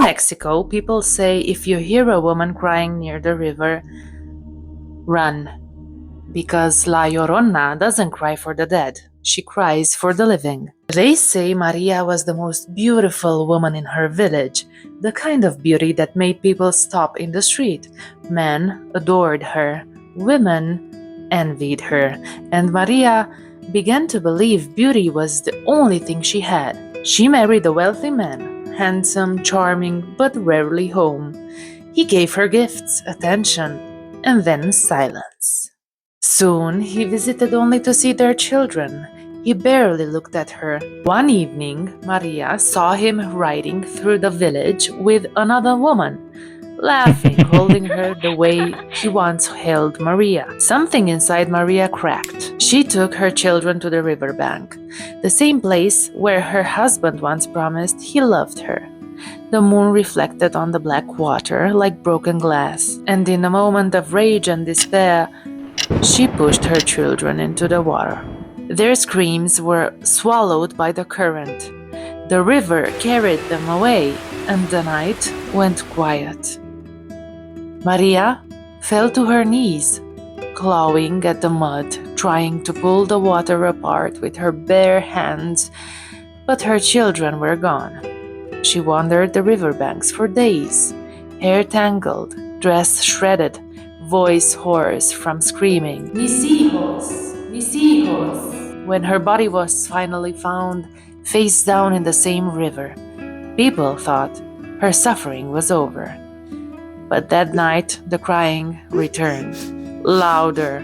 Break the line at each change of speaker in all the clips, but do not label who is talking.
Mexico, people say if you hear a woman crying near the river, run. Because La Llorona doesn't cry for the dead, she cries for the living. They say Maria was the most beautiful woman in her village, the kind of beauty that made people stop in the street. Men adored her, women envied her, and Maria began to believe beauty was the only thing she had. She married a wealthy man, handsome, charming, but rarely home. He gave her gifts, attention, and then silence. Soon he visited only to see their children. He barely looked at her. One evening, Maria saw him riding through the village with another woman, laughing, holding her the way he once held Maria. Something inside Maria cracked. She took her children to the riverbank, the same place where her husband once promised he loved her. The moon reflected on the black water like broken glass, and in a moment of rage and despair, she pushed her children into the water. Their screams were swallowed by the current. The river carried them away, and the night went quiet. Maria fell to her knees, clawing at the mud, trying to pull the water apart with her bare hands, but her children were gone. She wandered the riverbanks for days, hair tangled, dress shredded, voice hoarse from screaming, "Mis hijos, mis hijos." When her body was finally found, face down in the same river, people thought her suffering was over. But that night, the crying returned, louder,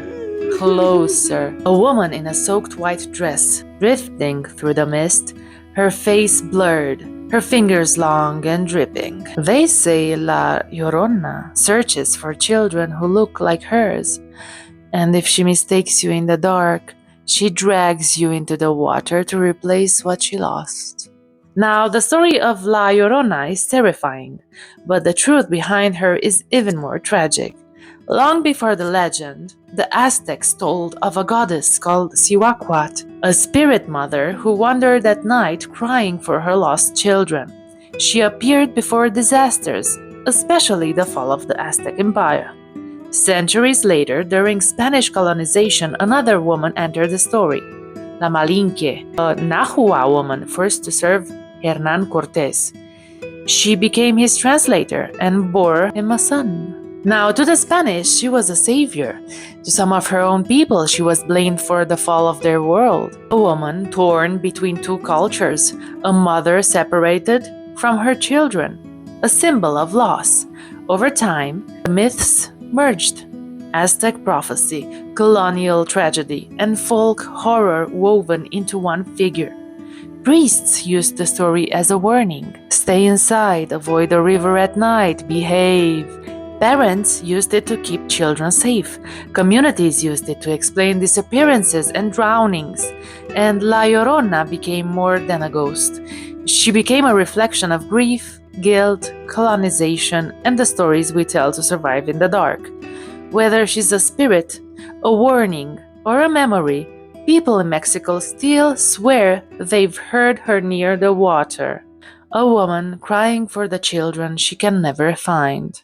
closer. A woman in a soaked white dress, drifting through the mist, her face blurred, her fingers long and dripping. They say La Llorona searches for children who look like hers, and if she mistakes you in the dark, she drags you into the water to replace what she lost. Now, the story of La Llorona is terrifying, but the truth behind her is even more tragic. Long before the legend, the Aztecs told of a goddess called Cihuacuat, a spirit mother who wandered at night crying for her lost children. She appeared before disasters, especially the fall of the Aztec Empire. Centuries later, during Spanish colonization, another woman entered the story, La Malinche, a Nahua woman first to serve Hernán Cortés. She became his translator and bore him a son. Now, to the Spanish, she was a savior. To some of her own people, she was blamed for the fall of their world. A woman torn between two cultures, a mother separated from her children, a symbol of loss. Over time, the myths merged. Aztec prophecy, colonial tragedy, and folk horror woven into one figure. Priests used the story as a warning. Stay inside, avoid the river at night, behave. Parents used it to keep children safe. Communities used it to explain disappearances and drownings. And La Llorona became more than a ghost. She became a reflection of grief, guilt, colonization, and the stories we tell to survive in the dark. Whether she's a spirit, a warning, or a memory, people in Mexico still swear they've heard her near the water. A woman crying for the children she can never find.